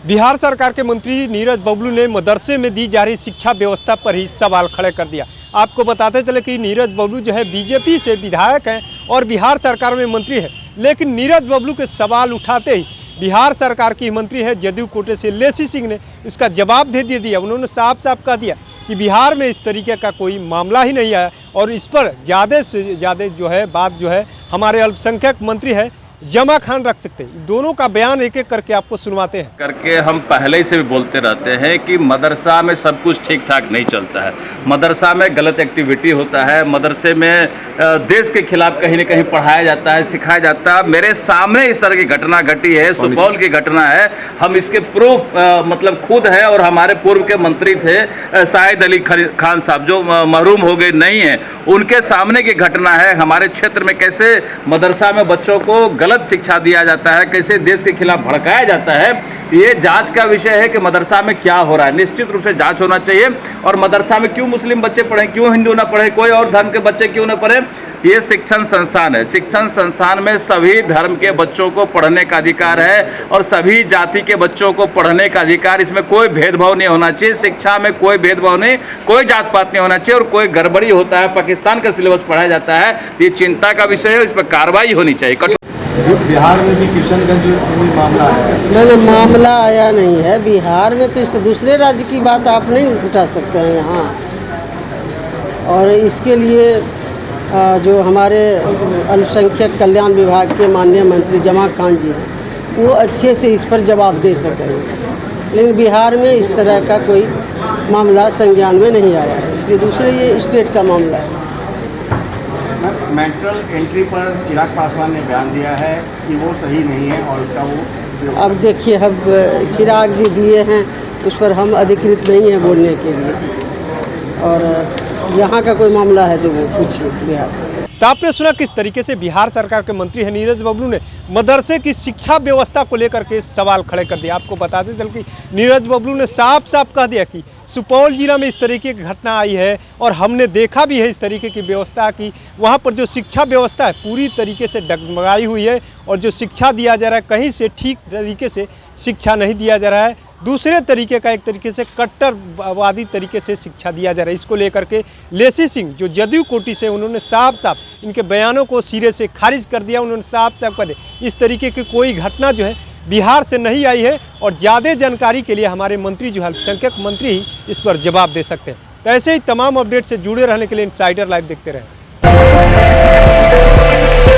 बिहार सरकार के मंत्री नीरज बबलू ने मदरसे में दी जा रही शिक्षा व्यवस्था पर ही सवाल खड़े कर दिया। आपको बताते चले कि नीरज बबलू जो है बीजेपी से विधायक हैं और बिहार सरकार में मंत्री है, लेकिन नीरज बबलू के सवाल उठाते ही बिहार सरकार की मंत्री है जदयू कोटे से लेसी सिंह ने इसका जवाब दे दिया। उन्होंने साफ साफ कह दिया कि बिहार में इस तरीके का कोई मामला ही नहीं आया और इस पर ज़्यादा से ज़्यादा जो है बात जो है हमारे अल्पसंख्यक मंत्री है जमा खान रख सकते हैं। दोनों का बयान एक एक करके आपको सुनवाते हैं। करके हम पहले से भी बोलते रहते हैं कि मदरसा में सब कुछ ठीक ठाक नहीं चलता है, मदरसा में गलत एक्टिविटी होता है, मदरसे में देश के खिलाफ कहीं न कहीं पढ़ाया जाता है, सिखाया जाता है। मेरे सामने इस तरह की घटना घटी है, सुपौल की घटना है, हम इसके प्रूफ मतलब खुद हैं और हमारे पूर्व के मंत्री थे शाहिद अली खान साहब जो महरूम हो गए नहीं हैं, उनके सामने की घटना है। हमारे क्षेत्र में कैसे मदरसा में बच्चों को गलत शिक्षा दिया जाता है, कैसे देश के खिलाफ भड़काया जाता है, ये जांच का विषय है कि मदरसा में क्या हो रहा है। निश्चित रूप से जांच होना चाहिए। और मदरसा में क्यों मुस्लिम बच्चे पढ़ें, क्यों हिंदू ना पढ़े, कोई और धर्म के बच्चे क्यों ना पढ़े। ये शिक्षण संस्थान है, शिक्षण संस्थान में सभी धर्म के बच्चों को पढ़ने का अधिकार है और सभी जाति के बच्चों को पढ़ने का अधिकार। इसमें कोई भेदभाव नहीं होना चाहिए, शिक्षा में कोई भेदभाव नहीं, कोई जात पात नहीं होना चाहिए। और कोई गड़बड़ी होता है, पाकिस्तान का सिलेबस पढ़ाया जाता है, ये चिंता का विषय है, इस पर कार्रवाई होनी चाहिए। बिहार में भी किशनगंज में मामला है। नहीं, मामला आया नहीं है बिहार में, तो इस दूसरे राज्य की बात आप नहीं उठा सकते हैं यहाँ। और इसके लिए जो हमारे अल्पसंख्यक कल्याण विभाग के माननीय मंत्री जमा खान जी हैं, वो अच्छे से इस पर जवाब दे सकेंगे। लेकिन बिहार में इस तरह का कोई मामला संज्ञान में नहीं आया है, इसलिए दूसरे ये स्टेट का मामला है। मेंटल एंट्री पर चिराग पासवान ने बयान दिया है कि वो सही नहीं है और उसका वो अब देखिए, अब चिराग जी दिए हैं, उस पर हम अधिकृत नहीं हैं बोलने के लिए। और यहाँ का कोई मामला है तो वो पूछिए बिहार। तो आपने सुना किस तरीके से बिहार सरकार के मंत्री हैं नीरज बबलू ने मदरसे की शिक्षा व्यवस्था को लेकर के सवाल खड़े कर दिया। आपको बताते चल कि नीरज बबलू ने साफ साफ कह दिया कि सुपौल जिला में इस तरीके की घटना आई है और हमने देखा भी है इस तरीके की व्यवस्था की वहाँ पर जो शिक्षा व्यवस्था है पूरी तरीके से डगमगाई हुई है और जो शिक्षा दिया जा रहा है कहीं से ठीक तरीके से शिक्षा नहीं दिया जा रहा है, दूसरे तरीके का एक तरीके से कट्टरवादी तरीके से शिक्षा दिया जा रहा है। इसको लेकर के लेसी सिंह जो जदयू कोटी से, उन्होंने साफ साफ इनके बयानों को सिरे से खारिज कर दिया। उन्होंने साफ साफ कह दिया इस तरीके की कोई घटना जो है बिहार से नहीं आई है और ज़्यादा जानकारी के लिए हमारे मंत्री जो है अल्पसंख्यक मंत्री ही इस पर जवाब दे सकते हैं। तो ऐसे ही तमाम अपडेट से जुड़े रहने के लिए इनसाइडर लाइव देखते रहें।